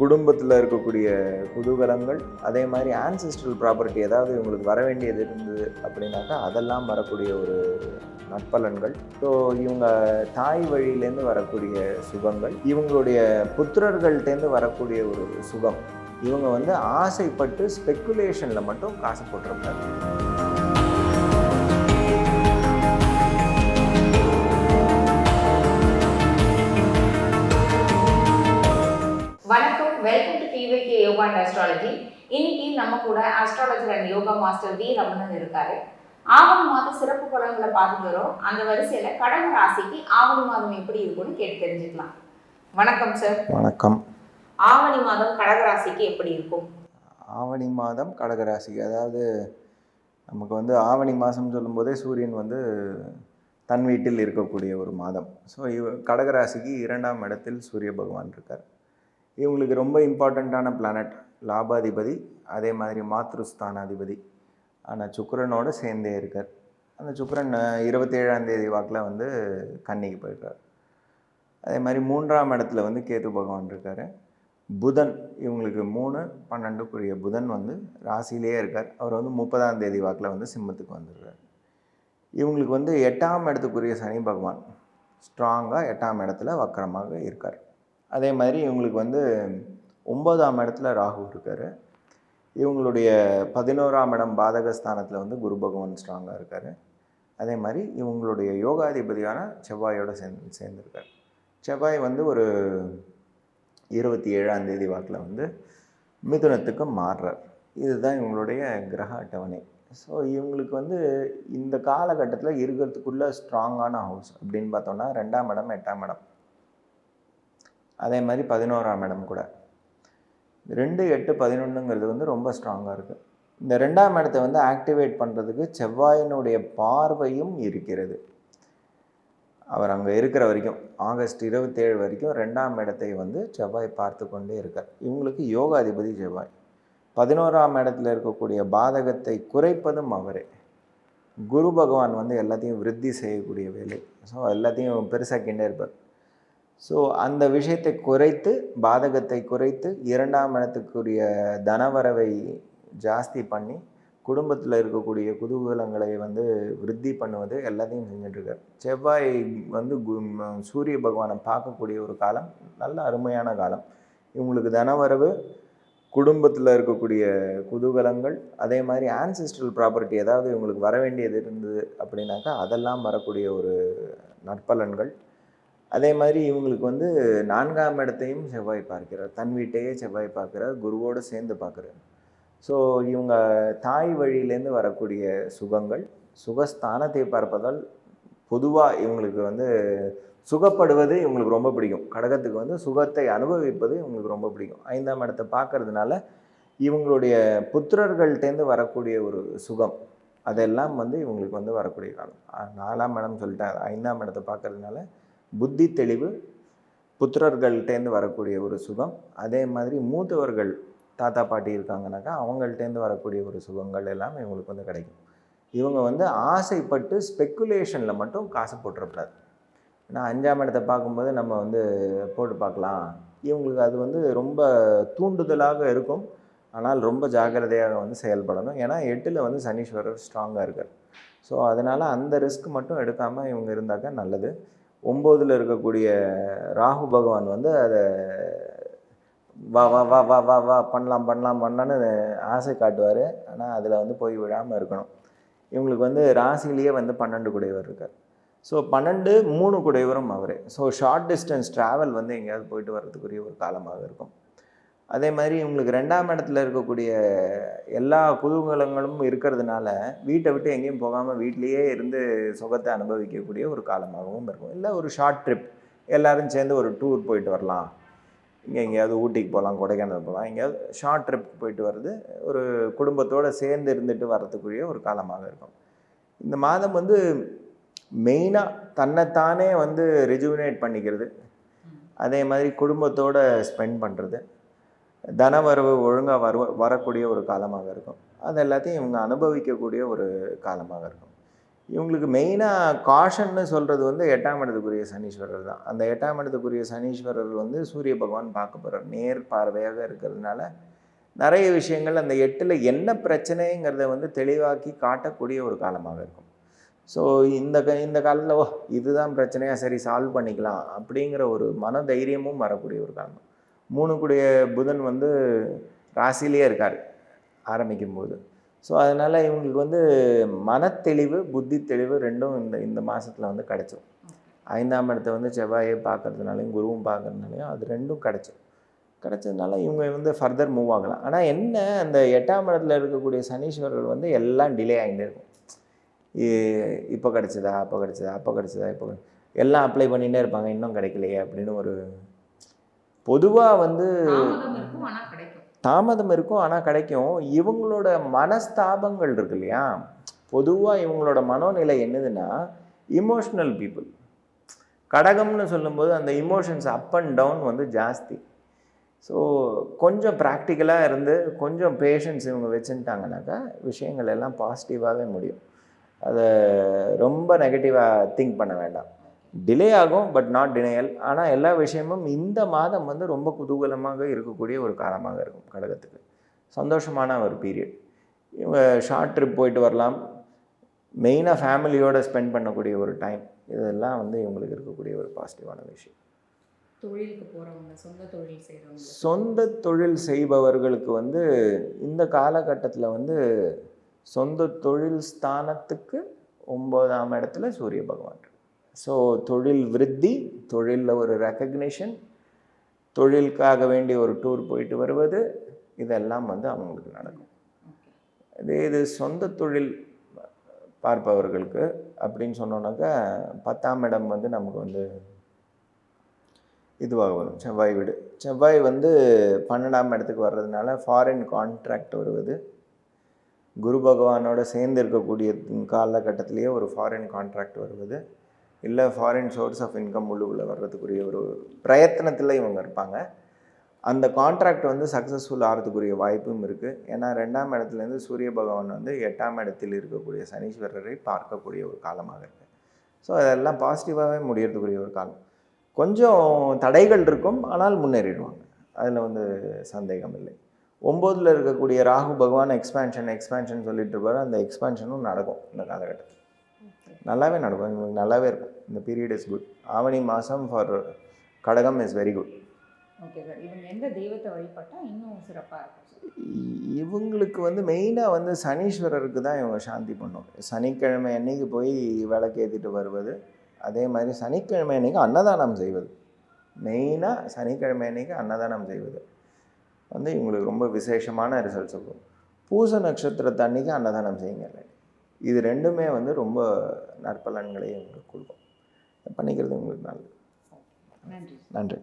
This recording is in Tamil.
குடும்பத்தில் இருக்கக்கூடிய குதூகலங்கள், அதே மாதிரி ஆன்செஸ்ட்ரல் ப்ராப்பர்ட்டி ஏதாவது இவங்களுக்கு வர வேண்டியது இருந்தது அப்படின்னாக்கா அதெல்லாம் வரக்கூடிய ஒரு நற்பலன்கள். ஸோ இவங்க தாய் வழியிலேருந்து வரக்கூடிய சுகங்கள், இவங்களுடைய புத்திரர்கள்டேருந்து வரக்கூடிய ஒரு சுகம், இவங்க வந்து ஆசைப்பட்டு ஸ்பெக்குலேஷனில் மட்டும் காசு போட்டிருப்பாங்க. வணக்கம், welcome to TVK yoga and astrology. இன்னைக்கு நம்ம கூட astrologer and yoga master V Ramanan இருக்காரு. ஆவணி மாதம் சிறப்பு பலன்களை பார்த்துட்டு வரோம். அந்த வரிசையில கடக ராசிக்கு ஆவணி மாதம் எப்படி இருக்கும்னு கேட்டு தெரிஞ்சுக்கலாம். வணக்கம் சார். வணக்கம். ஆவணி மாதம் கடக ராசிக்கு எப்படி இருக்கும்? ஆவணி மாதம் கடகராசிக்கு, அதாவது நமக்கு வந்து ஆவணி மாதம் சொல்லும்போதே சூரியன் வந்து தன் வீட்டில் இருக்கக்கூடிய ஒரு மாதம். ஸோ கடகராசிக்கு 2ஆம் இடத்தில் சூரிய பகவான் இருக்கார். இவங்களுக்கு ரொம்ப இம்பார்ட்டண்ட்டான பிளானட், லாபாதிபதி, அதே மாதிரி மாத்ருஸ்தானாதிபதி ஆனால் சுக்கிரனோடு சேர்ந்தே இருக்கார். அந்த சுக்கிரன் 27ஆம் தேதி வாக்கில் வந்து கன்னிக்கு போயிருக்கார். அதே மாதிரி 3ஆம் இடத்துல வந்து கேது பகவான் இருக்கார். புதன், இவங்களுக்கு 3, 12 புதன் வந்து ராசியிலே இருக்கார். அவர் வந்து 30ஆம் தேதி வாக்கில் வந்து சிம்மத்துக்கு வந்துடுறார். இவங்களுக்கு வந்து 8ஆம் இடத்துக்குரிய சனி பகவான் ஸ்ட்ராங்காக 8ஆம் இடத்துல வக்கரமாக இருக்கார். அதே மாதிரி இவங்களுக்கு வந்து 9ஆம் இடத்துல ராகு இருக்கார். இவங்களுடைய 11ஆம் இடம் பாதகஸ்தானத்தில் வந்து குரு பகவான் ஸ்ட்ராங்காக இருக்கார். அதே மாதிரி இவங்களுடைய யோகாதிபதியான செவ்வாயோடு சேர்ந்துருக்கார். செவ்வாய் வந்து ஒரு 27ஆம் தேதி வாக்கில் வந்து மிதுனத்துக்கு மாறுறார். இதுதான் இவங்களுடைய கிரக அட்டவணை. ஸோ இவங்களுக்கு வந்து இந்த காலகட்டத்தில் இருக்கிறதுக்குள்ள ஸ்ட்ராங்கான ஹவுஸ் அப்படின்னு பார்த்தோன்னா 2ஆம் இடம், 8ஆம் இடம், அதே மாதிரி 11ஆம் இடம் கூட. 2, 8, 11ங்கிறது வந்து ரொம்ப ஸ்ட்ராங்காக இருக்குது. இந்த 2ஆம் இடத்தை வந்து ஆக்டிவேட் பண்ணுறதுக்கு செவ்வாயினுடைய பார்வையும் இருக்கிறது. அவர் அங்கே இருக்கிற வரைக்கும், ஆகஸ்ட் 27 வரைக்கும் 2ஆம் இடத்தை வந்து செவ்வாய் பார்த்து கொண்டே இருக்கார். இவங்களுக்கு யோகாதிபதி செவ்வாய். 11ஆம் இடத்துல இருக்கக்கூடிய பாதகத்தை குறைப்பதும் அவரே. குரு பகவான் வந்து எல்லாத்தையும் விருத்தி செய்யக்கூடிய வேலை. ஸோ எல்லாத்தையும் பெருசாக்கிண்டே இருப்பார். ஸோ அந்த விஷயத்தை குறைத்து, பாதகத்தை குறைத்து 2ஆம் இடத்துக்குரிய தனவரவை ஜாஸ்தி பண்ணி குடும்பத்தில் இருக்கக்கூடிய குதூகலங்களை வந்து விருத்தி பண்ணுவது எல்லாத்தையும் செஞ்சிட்ருக்கார். செவ்வாய் வந்து சூரிய பகவானை பார்க்கக்கூடிய ஒரு காலம், நல்ல அருமையான காலம். இவங்களுக்கு தனவரவு, குடும்பத்தில் இருக்கக்கூடிய குதூகலங்கள், அதே மாதிரி ஆன்செஸ்ட்ரல் ப்ராப்பர்ட்டி ஏதாவது இவங்களுக்கு வர வேண்டியது இருந்தது அப்படின்னாக்கா அதெல்லாம் வரக்கூடிய ஒரு நற்பலன்கள். அதே மாதிரி இவங்களுக்கு வந்து 4ஆம் இடத்தையும் செவ்வாய் பார்க்கிறார். தன் வீட்டையே செவ்வாய் பார்க்குறார், குருவோடு சேர்ந்து பார்க்குறார். ஸோ இவங்க தாய் வழியிலேருந்து வரக்கூடிய சுகங்கள், சுகஸ்தானத்தை பார்ப்பதால் பொதுவாக இவங்களுக்கு வந்து சுகப்படுவது இவங்களுக்கு ரொம்ப பிடிக்கும். கடகத்துக்கு வந்து சுகத்தை அனுபவிப்பது இவங்களுக்கு ரொம்ப பிடிக்கும். 5ஆம் இடத்தை பார்க்கறதுனால இவங்களுடைய புத்திரர்கள்டேருந்து வரக்கூடிய ஒரு சுகம், அதெல்லாம் வந்து இவங்களுக்கு வந்து வரக்கூடிய காலம். 4ஆம் இடம் சொல்லிட்டேன், 5ஆம் இடத்தை பார்க்கறதுனால புத்தி தெளிவு, புத்திரர்கள்டேருந்து வரக்கூடிய ஒரு சுகம், அதே மாதிரி மூத்தவர்கள் தாத்தா பாட்டி இருக்காங்கனாக்கா அவங்கள்டேருந்து வரக்கூடிய ஒரு சுகங்கள் எல்லாம் இவங்களுக்கு வந்து கிடைக்கும். இவங்க வந்து ஆசைப்பட்டு ஸ்பெக்குலேஷனில் மட்டும் காசு போட்டுறக்கூடாது. ஏன்னா 5ஆம் இடத்தை பார்க்கும்போது நம்ம வந்து போட்டு பார்க்கலாம், இவங்களுக்கு அது வந்து ரொம்ப தூண்டுதலாக இருக்கும். ஆனால் ரொம்ப ஜாக்கிரதையாக வந்து செயல்படணும். ஏன்னா 8ல் வந்து சனீஸ்வரர் ஸ்ட்ராங்காக இருக்கார். ஸோ அதனால் அந்த ரிஸ்க் மட்டும் எடுக்காமல் இவங்க இருந்தாக்கா நல்லது. 9ல் இருக்கக்கூடிய ராகு பகவான் வந்து அதை வா வா வா வா வா வா பண்ணலாம் பண்ணலாம் பண்ணலான்னு ஆசை காட்டுவார். ஆனால் அதில் வந்து போய் விழாமல் இருக்கணும். இவங்களுக்கு வந்து ராசிலேயே வந்து 12 குடையவர் இருக்கார். ஸோ 12, 3 குடையவரும் அவரே. ஸோ ஷார்ட் டிஸ்டன்ஸ் ட்ராவல் வந்து எங்கேயாவது போயிட்டு வர்றதுக்குரிய ஒரு காலமாக இருக்கும். அதே மாதிரி இவங்களுக்கு 2ஆம் இடத்துல இருக்கக்கூடிய எல்லா குதூகலங்களும் இருக்கிறதுனால வீட்டை விட்டு எங்கேயும் போகாமல் வீட்டிலையே இருந்து சுகத்தை அனுபவிக்கக்கூடிய ஒரு காலமாகவும் இருக்கும். இல்லை ஒரு ஷார்ட் ட்ரிப், எல்லோரும் சேர்ந்து ஒரு டூர் போயிட்டு வரலாம், இங்கே எங்கேயாவது ஊட்டிக்கு போகலாம், கொடைக்கானல் போகலாம், எங்கேயாவது ஷார்ட் ட்ரிப் போயிட்டு வர்றது ஒரு குடும்பத்தோடு சேர்ந்து இருந்துட்டு வர்றதுக்குரிய ஒரு காலமாக இருக்கும். இந்த மாதம் வந்து மெயினாக தன்னைத்தானே வந்து ரெஜுவினேட் பண்ணிக்கிறது, அதே மாதிரி குடும்பத்தோடு ஸ்பெண்ட் பண்ணுறது, தனவரவு ஒழுங்காக வரக்கூடிய ஒரு காலமாக இருக்கும். அது எல்லாத்தையும் இவங்க அனுபவிக்கக்கூடிய ஒரு காலமாக இருக்கும். இவங்களுக்கு மெயினாக காஷன்னு சொல்கிறது வந்து 8ஆம் இடத்துக்குரிய சனீஸ்வரர் தான். அந்த 8ஆம் இடத்துக்குரிய சனீஸ்வரர் வந்து சூரிய பகவான் பார்க்க போகிறார். நேர் பார்வையாக இருக்கிறதுனால நிறைய விஷயங்கள் அந்த 8ல் என்ன பிரச்சனைங்கிறத வந்து தெளிவாக்கி காட்டக்கூடிய ஒரு காலமாக இருக்கும். ஸோ இந்த காலத்தில் இதுதான் பிரச்சனையா, சரி சால்வ் பண்ணிக்கலாம் அப்படிங்கிற ஒரு மன தைரியமும் வரக்கூடிய ஒரு காலம். 3 கூடிய புதன் வந்து ராசியிலே இருக்கார் ஆரம்பிக்கும்போது. ஸோ அதனால் இவங்களுக்கு வந்து மனத்தெளிவு, புத்தி தெளிவு ரெண்டும் இந்த மாதத்தில் வந்து கிடச்சிரும். 5ஆம் இடத்தை வந்து செவ்வாயை பார்க்கறதுனாலையும் குருவும் பார்க்கறதுனாலையும் அது ரெண்டும் கிடச்சதுனால இவங்க வந்து ஃபர்தர் மூவ் ஆகலாம். ஆனால் என்ன, அந்த 8ஆம் இடத்துல இருக்கக்கூடிய சனீஸ்வரர் வந்து எல்லாம் டிலே ஆகிட்டே இருக்கும். இப்போ கிடச்சதா, அப்போ கிடச்சதா, அப்போ கிடச்சதா, இப்போ எல்லாம் அப்ளை பண்ணிகிட்டே இருப்பாங்க, இன்னும் கிடைக்கலையே அப்படின்னு ஒரு பொதுவாக வந்து தாமதம் இருக்கும் ஆனால் கிடைக்கும். இவங்களோட மனஸ்தாபங்கள் இருக்கு இல்லையா, பொதுவாக இவங்களோட மனோநிலை என்னதுன்னா இமோஷ்னல் பீப்புள். கடகம்னு சொல்லும்போது அந்த இமோஷன்ஸ் அப் அண்ட் டவுன் வந்து ஜாஸ்தி. ஸோ கொஞ்சம் ப்ராக்டிக்கலாக இருந்து கொஞ்சம் பேஷன்ஸ் இவங்க வச்சுட்டாங்கனாக்கா விஷயங்கள் எல்லாம் பாசிட்டிவாகவே முடியும். அதை ரொம்ப நெகட்டிவாக திங்க் பண்ண வேண்டாம். டிலே ஆகும், பட் நாட் டினையல். ஆனால் எல்லா விஷயமும் இந்த மாதம் வந்து ரொம்ப குதூகலமாக இருக்கக்கூடிய ஒரு காலமாக இருக்கும். கடகத்துக்கு சந்தோஷமான ஒரு பீரியட். இவங்க ஷார்ட் ட்ரிப் போயிட்டு வரலாம், மெயினாக ஃபேமிலியோடு ஸ்பெண்ட் பண்ணக்கூடிய ஒரு டைம், இதெல்லாம் வந்து இவங்களுக்கு இருக்கக்கூடிய ஒரு பாசிட்டிவான விஷயம். தொழிலுக்கு போகிறவங்க, சொந்த தொழில் செய்பவர்களுக்கு வந்து இந்த காலகட்டத்தில் வந்து சொந்த தொழில் ஸ்தானத்துக்கு 9ஆம் இடத்துல சூரிய பகவான். ஸோ தொழில் விருத்தி, தொழிலில் ஒரு ரெக்கக்னிஷன், தொழிலுக்காக வேண்டிய ஒரு டூர் போயிட்டு வருவது, இதெல்லாம் வந்து அவங்களுக்கு நடக்கும். இது சொந்த தொழில் பார்ப்பவர்களுக்கு அப்படின்னு சொன்னோன்னாக்கா 10ஆம் இடம் வந்து நமக்கு வந்து இதுவாக வரும், செவ்வாய் வீடு. செவ்வாய் வந்து 12ஆம் இடத்துக்கு வர்றதுனால ஃபாரின் கான்ட்ராக்ட் வருவது, குரு பகவானோட சேர்ந்து இருக்கக்கூடிய காலகட்டத்திலேயே ஒரு ஃபாரின் கான்ட்ராக்ட் வருவது, இல்லை ஃபாரின் சோர்ஸ் ஆஃப் இன்கம் உள்ளுக்குள்ளே வர்றதுக்குரிய ஒரு பிரயத்தனத்தில் இவங்க இருப்பாங்க. அந்த கான்ட்ராக்ட் வந்து சக்ஸஸ்ஃபுல் ஆகிறதுக்குரிய வாய்ப்பும் இருக்குது. ஏன்னா 2ஆம் இடத்துலேருந்து சூரிய பகவான் வந்து 8ஆம் இடத்தில் இருக்கக்கூடிய சனீஸ்வரரை பார்க்கக்கூடிய ஒரு காலமாக இருக்குது. ஸோ அதெல்லாம் பாசிட்டிவாகவே முடியறதுக்குரிய ஒரு காலம். கொஞ்சம் தடைகள் இருக்கும், ஆனால் முன்னேறிடுவாங்க, அதில் வந்து சந்தேகம் இல்லை. 9ல் இருக்கக்கூடிய ராகு பகவான் எக்ஸ்பேன்ஷன் சொல்லிட்டு இருப்பார். அந்த எக்ஸ்பேன்ஷனும் நடக்கும் இந்த காலகட்டத்தில், நல்லாவே நடக்கும். இவங்களுக்கு நல்லாவே இருக்கும். இந்த பீரியட் இஸ் குட். ஆவணி மாதம் ஃபார் கடகம் is very good. Okay sir. இவங்க எந்த தெய்வத்தை வழிபட்டால் இன்னும் சிறப்பாக இருக்கும்? இவங்களுக்கு வந்து மெயினாக வந்து சனீஸ்வரருக்கு தான் இவங்க சாந்தி பண்ணும். சனிக்கிழமை அன்னைக்கு போய் விளக்கேற்றிட்டு வருவது, அதே மாதிரி சனிக்கிழமை அன்னைக்கு அன்னதானம் செய்வது. மெயினாக சனிக்கிழமை அன்னைக்கு அன்னதானம் செய்வது வந்து இவங்களுக்கு ரொம்ப விசேஷமான ரிசல்ட்ஸ் இருக்கும். பூச நட்சத்திரத்தை அன்னைக்கு அன்னதானம் செய்யுங்க. இது ரெண்டுமே வந்து ரொம்ப நற்பலன்களை உங்களுக்கு கொடுக்கும். பண்ணிக்கிறது உங்களுக்கு நல்லது. நன்றி. நன்றி.